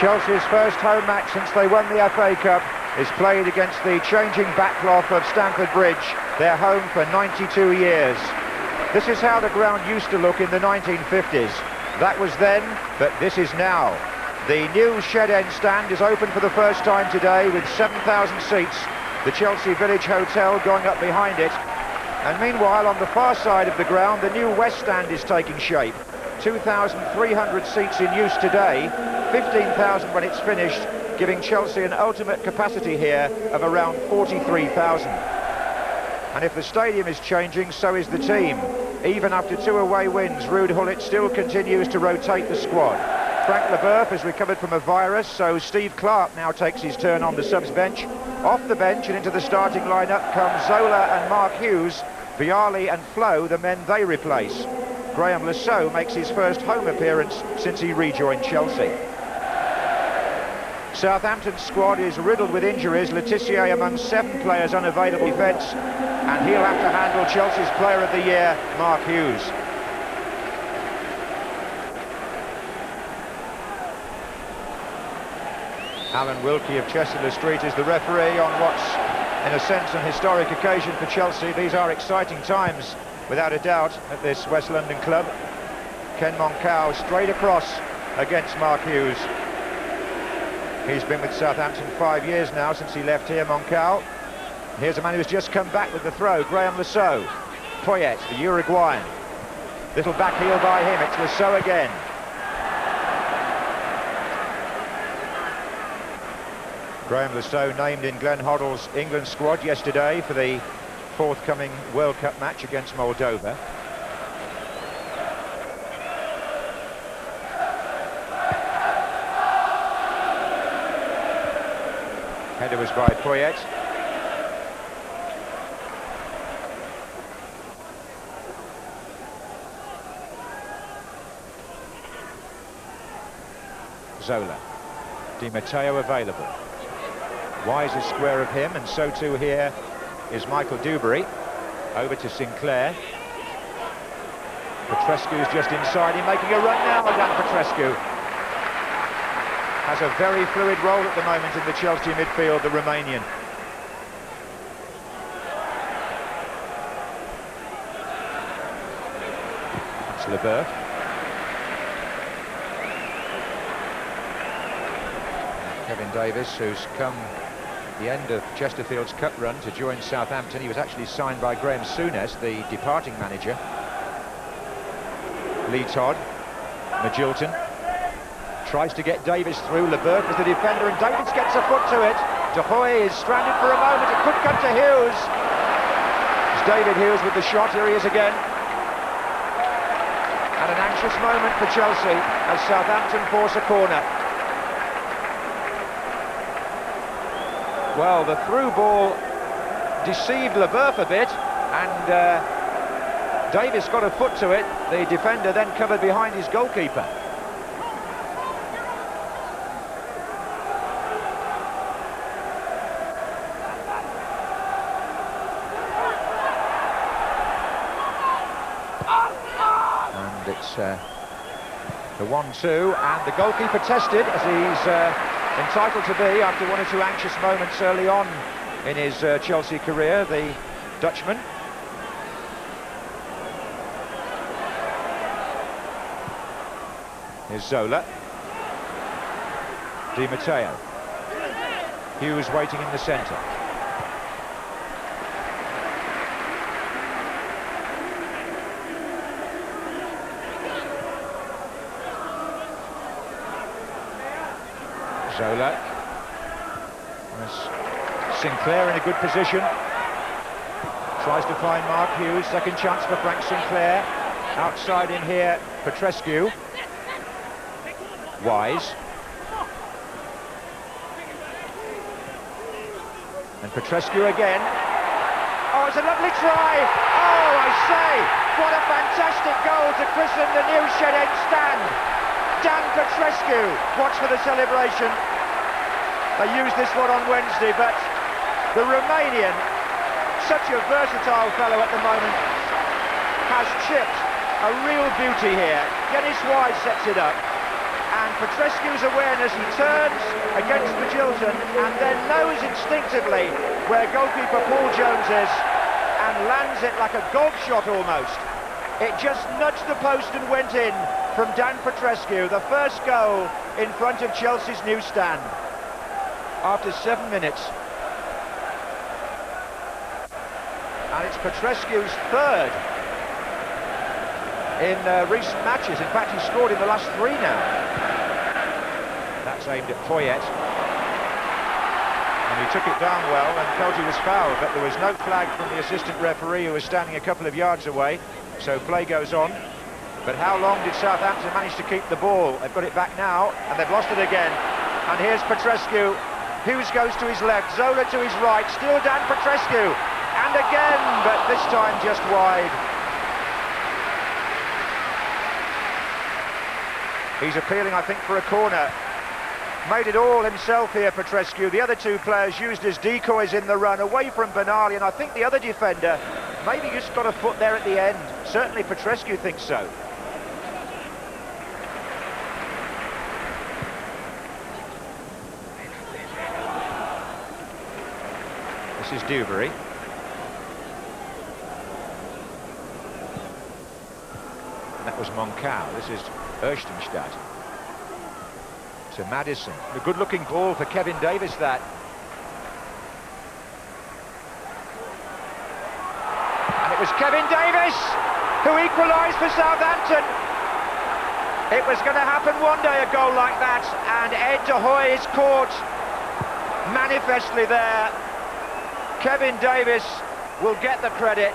Chelsea's first home match since they won the FA Cup is played against the changing backcloth of Stamford Bridge, their home for 92 years. This is how the ground used to look in the 1950s. That was then, but this is now. The new Shed End stand is open for the first time today with 7,000 seats. The Chelsea Village Hotel going up behind it. And meanwhile, on the far side of the ground, the new West Stand is taking shape. 2,300 seats in use today, 15,000 when it's finished, giving Chelsea an ultimate capacity here of around 43,000. And if the stadium is changing, so is the team. Even after 2 away wins, Ruud Gullit still continues to rotate the squad. Frank Leboeuf has recovered from a virus, so Steve Clarke now takes his turn on the subs bench. Off the bench and into the starting lineup come Zola and Mark Hughes, Vialli and Flo, the men they replace. Graham Lasso makes his first home appearance since he rejoined Chelsea. Southampton's squad is riddled with injuries. Letitia among 7 players unavailable defence, and he'll have to handle Chelsea's Player of the Year, Mark Hughes. Alan Wilkie of Chester Street is the referee on what's, in a sense, an historic occasion for Chelsea. These are exciting times, without a doubt, at this West London club. Ken Moncau straight across against Mark Hughes. He's been with Southampton 5 years now since he left here, Moncau. Here's a man who's just come back with the throw, Graham Lasso. Poyet, the Uruguayan. Little back heel by him, it's Lasso again. Graham Lasso named in Glenn Hoddle's England squad yesterday for the forthcoming World Cup match against Moldova. Header was by Poyet. Zola. Di Matteo available. Wise is square of him, and so too here is Michael Dewberry. Over to Sinclair. Petrescu's just inside him, making a run now. Dan Petrescu has a very fluid role at the moment in the Chelsea midfield, the Romanian. That's Leboeuf. Kevin Davis, who's come the end of Chesterfield's cup run to join Southampton. He was actually signed by Graham Souness, the departing manager. Lee Todd, Magilton tries to get Davis through. Leboeuf is the defender, and Davis gets a foot to it. De Hoy is stranded for a moment. It could come to Hughes. It's David Hughes with the shot. Here he is again. And an anxious moment for Chelsea as Southampton force a corner. Well, the through ball deceived Leboeuf a bit, and Davis got a foot to it. The defender then covered behind his goalkeeper. And it's the 1-2, and the goalkeeper tested, as he's entitled to be after 1 or 2 anxious moments early on in his Chelsea career, the Dutchman. Here's Zola. Di Matteo. Hughes waiting in the centre. Zola. Sinclair in a good position. Tries to find Mark Hughes. Second chance for Frank Sinclair. Outside in here, Petrescu. Wise. And Petrescu again. Oh, it's a lovely try. Oh, I say, what a fantastic goal to christen the new Shed End stand. Dan Petrescu, watch for the celebration. They used this one on Wednesday, but the Romanian, such a versatile fellow at the moment, has chipped a real beauty here. Dennis Wise sets it up, and Petrescu's awareness, he turns against Magilton and then knows instinctively where goalkeeper Paul Jones is and lands it like a golf shot almost. It just nudged the post and went in from Dan Petrescu, the first goal in front of Chelsea's new stand after 7 minutes. And it's Petrescu's third in recent matches. In fact, he scored in the last 3 now. That's aimed at Poyet. And he took it down well and felt he was fouled, but there was no flag from the assistant referee, who was standing a couple of yards away. So play goes on. But how long did Southampton manage to keep the ball? They've got it back now, and they've lost it again. And here's Petrescu. Hughes goes to his left, Zola to his right, still Dan Petrescu. And again, but this time just wide. He's appealing, I think, for a corner. Made it all himself here, Petrescu. The other 2 players used as decoys in the run away from Benali, and I think the other defender maybe just got a foot there at the end. Certainly Petrescu thinks so. This is Dewberry. And that was Moncau. This is Erstenstadt. To Maddison. A good-looking ball for Kevin Davis, that. And it was Kevin Davis who equalised for Southampton. It was going to happen one day, a goal like that, and Ed de Hoy is caught manifestly there. Kevin Davis will get the credit,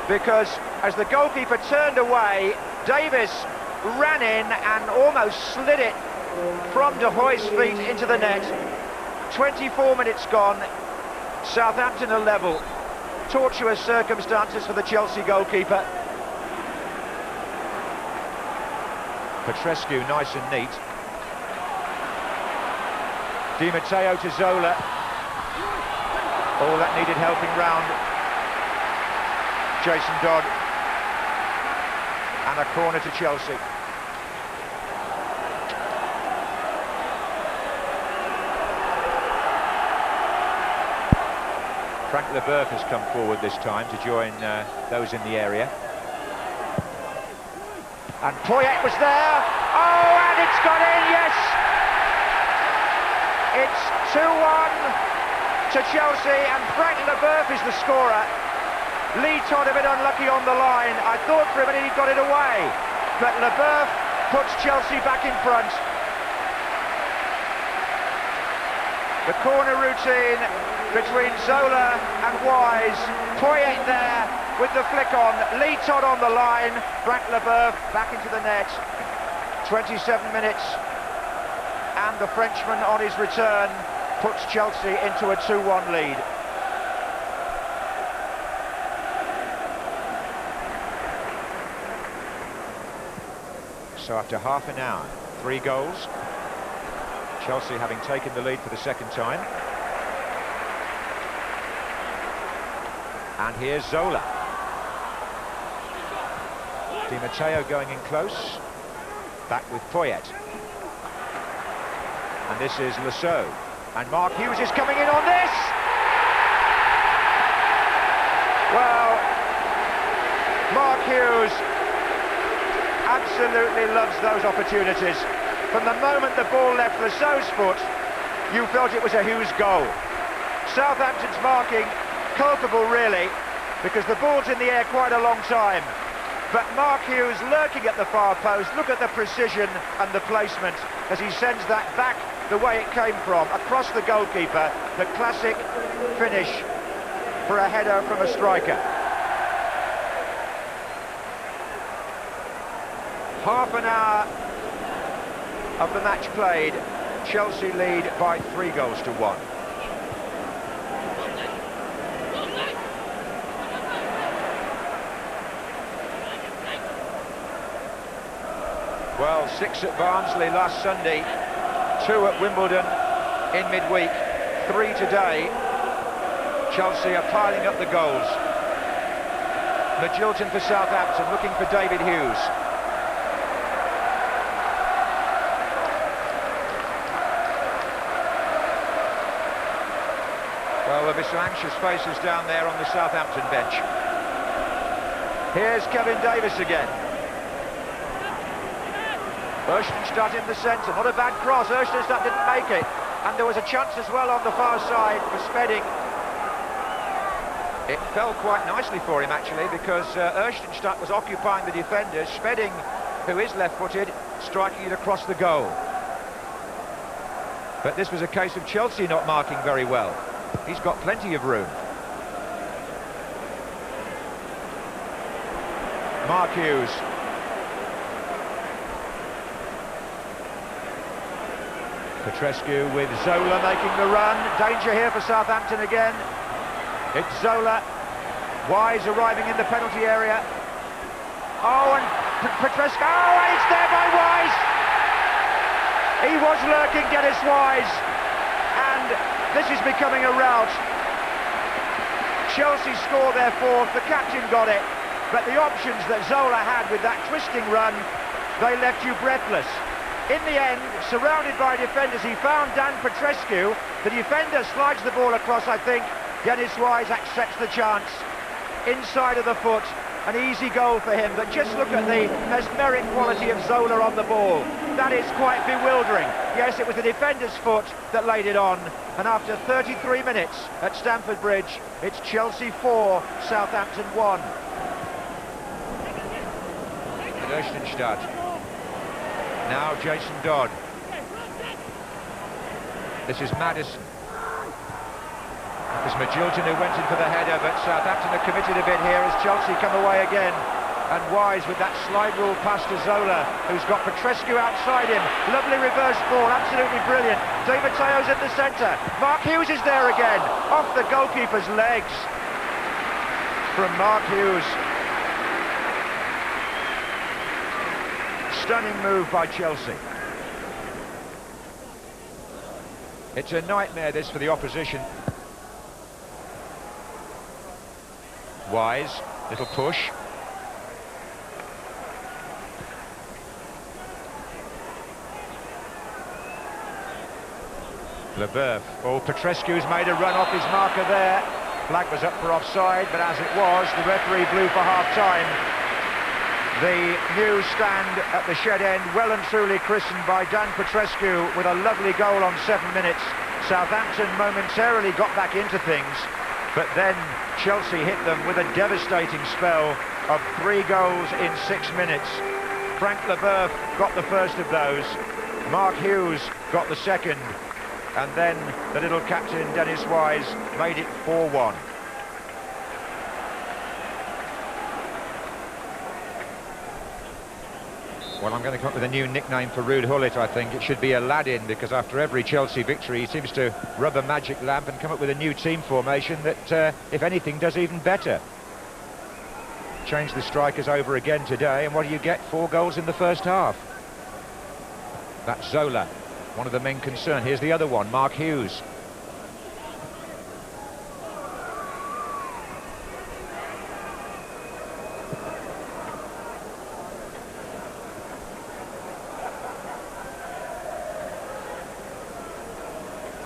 because as the goalkeeper turned away, Davis ran in and almost slid it from de Hoy's feet into the net. 24 minutes gone, Southampton are level. Tortuous circumstances for the Chelsea goalkeeper. Petrescu nice and neat. Di Matteo to Zola. All that needed helping round. Jason Dodd. And a corner to Chelsea. Frank Leboeuf has come forward this time to join those in the area. And Poyet was there. Oh, and it's gone in, yes! It's 2-1 to Chelsea, and Frank Leboeuf is the scorer. Lee Todd a bit unlucky on the line. I thought for a minute he got it away, but Leboeuf puts Chelsea back in front. The corner routine between Zola and Wise. Poyet there with the flick on. Lee Todd on the line. Frank Leboeuf back into the net. 27 minutes, and the Frenchman on his return puts Chelsea into a 2-1 lead. So after half an hour, 3 goals. Chelsea having taken the lead for the second time. And here's Zola. Di Matteo going in close. Back with Poyet. And this is Lasso. And Mark Hughes is coming in on this! Well, Mark Hughes absolutely loves those opportunities. From the moment the ball left Lasso's foot, you felt it was a Hughes goal. Southampton's marking culpable, really, because the ball's in the air quite a long time. But Mark Hughes lurking at the far post. Look at the precision and the placement as he sends that back the way it came from, across the goalkeeper. The classic finish for a header from a striker. Half an hour of the match played. Chelsea lead by 3-1. Well, 6 at Barnsley last Sunday, 2 at Wimbledon in midweek, 3 today. Chelsea are piling up the goals. Magilton for Southampton, looking for David Hughes. be some anxious faces down there on the Southampton bench. Here's Kevin Davis again. Oestenstad in the centre, not a bad cross. Oestenstad didn't make it, and there was a chance as well on the far side for Spedding. It fell quite nicely for him actually, because Oestenstad was occupying the defenders. Spedding, who is left-footed, striking it across the goal. But this was a case of Chelsea not marking very well. He's got plenty of room. Mark Hughes. Petrescu with Zola making the run. Danger here for Southampton again. It's Zola. Wise arriving in the penalty area. Oh, and Petrescu. Oh, and it's there by Wise. He was lurking, Dennis Wise. And this is becoming a rout. Chelsea score their fourth. The captain got it. But the options that Zola had with that twisting run, they left you breathless. In the end, surrounded by defenders, he found Dan Petrescu. The defender slides the ball across, I think. Dennis Wise accepts the chance. Inside of the foot, an easy goal for him. But just look at the mesmeric quality of Zola on the ball. That is quite bewildering. Yes, it was the defender's foot that laid it on. And after 33 minutes at Stamford Bridge, it's Chelsea 4, Southampton 1. Oestenstad. Now Jason Dodd. This is Maddison. It was Magilton who went in for the header, but Southampton have committed a bit here as Chelsea come away again. And Wise with that slide rule pass to Zola, who's got Petrescu outside him. Lovely reverse ball, absolutely brilliant. Di Matteo's in the centre. Mark Hughes is there again, off the goalkeeper's legs. From Mark Hughes. Stunning move by Chelsea. It's a nightmare this for the opposition. Wise, little push. Leboeuf. Oh, Petrescu's made a run off his marker there. Flag was up for offside, but as it was, the referee blew for half-time. The new stand at the shed end, well and truly christened by Dan Petrescu with a lovely goal on 7 minutes. Southampton momentarily got back into things, but then Chelsea hit them with a devastating spell of 3 goals in 6 minutes. Frank Leboeuf got the first of those, Mark Hughes got the second, and then the little captain, Dennis Wise, made it 4-1. Well, I'm going to come up with a new nickname for Ruud Gullit, I think. It should be Aladdin, because after every Chelsea victory he seems to rub a magic lamp and come up with a new team formation that, if anything, does even better. Change the strikers over again today, and what do you get? 4 goals in the first half. That's Zola, one of the men concerned. Here's the other one, Mark Hughes.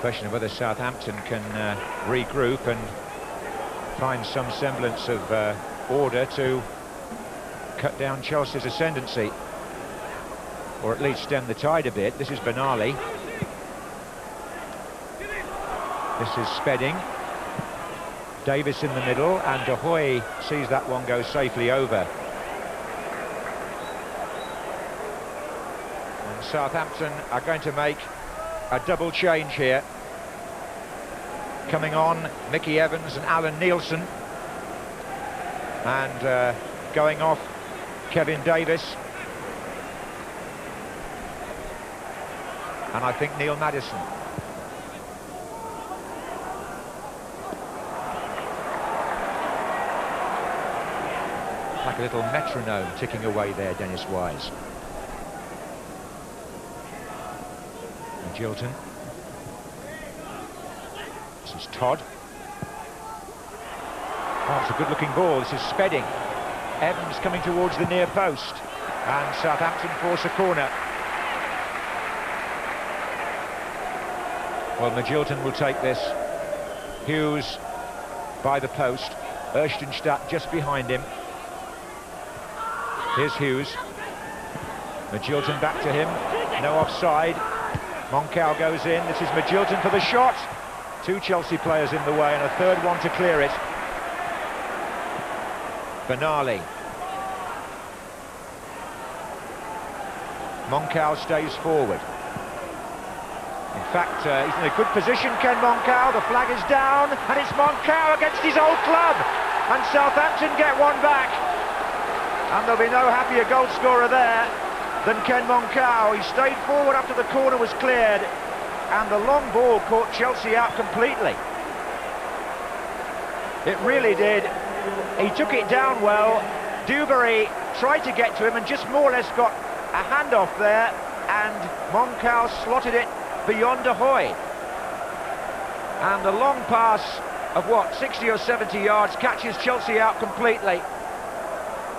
Question of whether Southampton can regroup and find some semblance of order to cut down Chelsea's ascendancy, or at least stem the tide a bit. This is Benali. This is Spedding. Davis in the middle, and De Hoy sees that one go safely over. And Southampton are going to make a double change here. Coming on, Mickey Evans and Alan Nielsen. And going off, Kevin Davis. And I think Neil Maddison. Like a little metronome ticking away there, Dennis Wise. Magilton. This is Todd. Oh, it's a good-looking ball. This is Spedding. Evans coming towards the near post, and Southampton force a corner. Well, Magilton will take this. Hughes by the post, Erstenstadt just behind him. Here's Hughes. Magilton back to him, no offside. Moncao goes in, this is Magilton for the shot. Two Chelsea players in the way and a third one to clear it. Benali. Moncao stays forward. In fact, he's in a good position, Ken Moncao. The flag is down, and it's Moncao against his old club. And Southampton get one back. And there'll be no happier goal scorer there than Ken Moncao. He stayed forward after the corner was cleared, and the long ball caught Chelsea out completely. It really did. He took it down well. Dewberry tried to get to him and just more or less got a handoff there, and Moncao slotted it beyond Ahoy. And the long pass of what, 60 or 70 yards catches Chelsea out completely.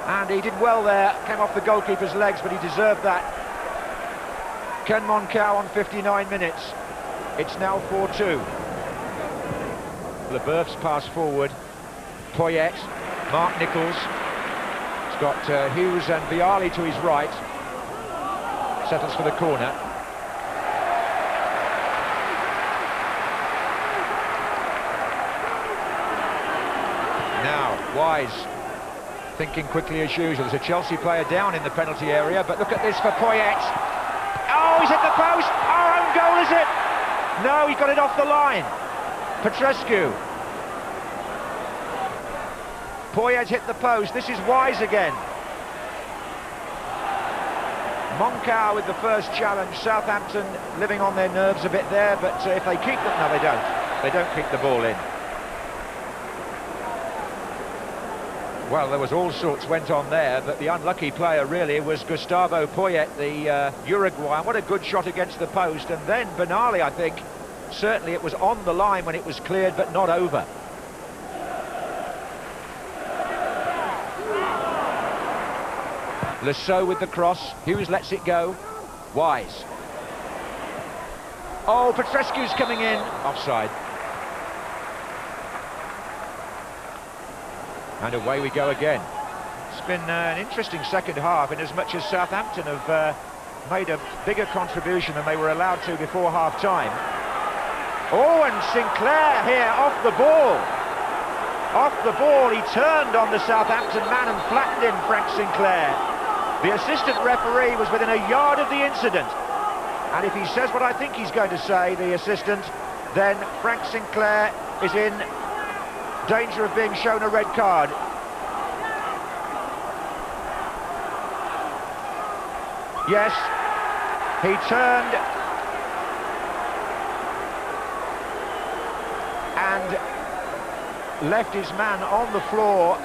And he did well there, came off the goalkeeper's legs, but he deserved that. Ken Moncao on 59 minutes. It's now 4-2. Leboeuf's pass forward. Poyet, Mark Nichols. He's got Hughes and Vialli to his right. Settles for the corner. Now, Wise thinking quickly as usual. There's a Chelsea player down in the penalty area, but look at this for Poyet. Oh, he's hit the post! Our own goal, is it? No, he got it off the line. Petrescu. Poyet hit the post. This is Wise again. Moncao with the first challenge. Southampton living on their nerves a bit there, but if they keep them... No, they don't. They don't keep the ball in. Well, there was all sorts went on there, but the unlucky player really was Gustavo Poyet, the Uruguayan. What a good shot against the post. And then Benali, I think, certainly it was on the line when it was cleared, but not over. Lasso with the cross. Hughes lets it go. Wise. Oh, Petrescu's coming in. Offside. And away we go again. It's been an interesting second half, in as much as Southampton have made a bigger contribution than they were allowed to before half-time. Oh, and Sinclair here off the ball. Off the ball, he turned on the Southampton man and flattened him, Frank Sinclair. The assistant referee was within a yard of the incident. And if he says what I think he's going to say, the assistant, then Frank Sinclair is in danger of being shown a red card. Yes, he turned and left his man on the floor.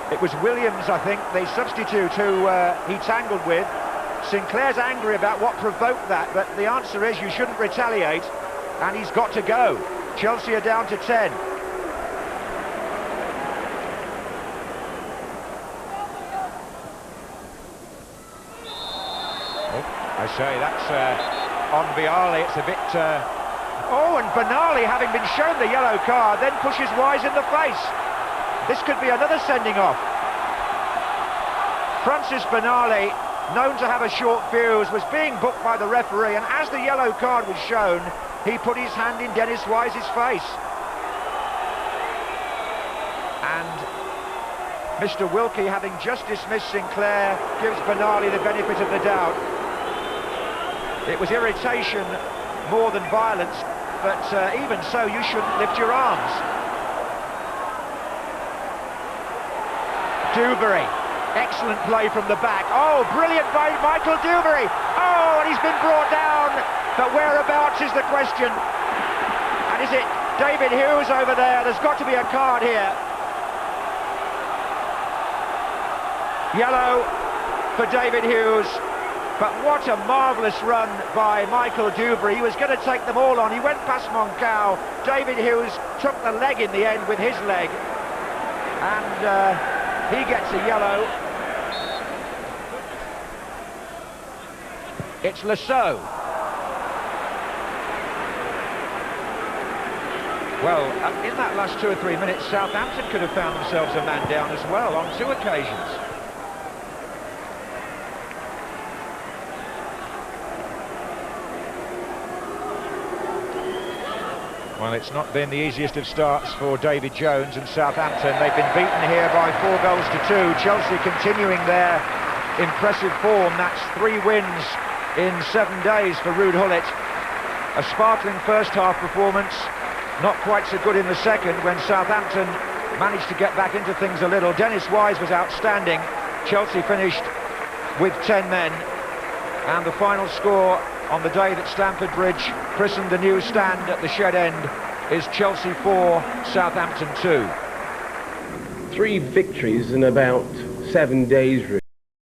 It was Williams, I think, the substitute who he tangled with. Sinclair's angry about what provoked that, but the answer is you shouldn't retaliate, and he's got to go. Chelsea are down to 10. I say, that's on Vialli. It's a bit... Oh, and Benali, having been shown the yellow card, then pushes Wise in the face. This could be another sending off. Francis Benali, known to have a short fuse, was being booked by the referee, and as the yellow card was shown, he put his hand in Dennis Wise's face. And Mr. Wilkie, having just dismissed Sinclair, gives Benali the benefit of the doubt. It was irritation more than violence, but even so, you shouldn't lift your arms. Dewberry, excellent play from the back. Oh, brilliant by Michael Dewberry. Oh, and he's been brought down, but whereabouts is the question. And is it David Hughes over there? There's got to be a card here. Yellow for David Hughes. But what a marvellous run by Michael Dewberry. He was going to take them all on. He went past Moncao. David Hughes took the leg in the end with his leg. And he gets a yellow. It's Lasso. Well, in that last 2 or 3 minutes, Southampton could have found themselves a man down as well on 2 occasions. Well, it's not been the easiest of starts for David Jones and Southampton. They've been beaten here by 4 goals to 2. Chelsea continuing their impressive form. That's 3 wins in 7 days for Ruud Gullit. A sparkling first half performance, not quite so good in the second when Southampton managed to get back into things a little. Dennis Wise was outstanding. Chelsea finished with 10 men, and the final score on the day that Stamford Bridge christened the new stand at the Shed End is Chelsea 4, Southampton 2. 3 victories in about 7 days, really.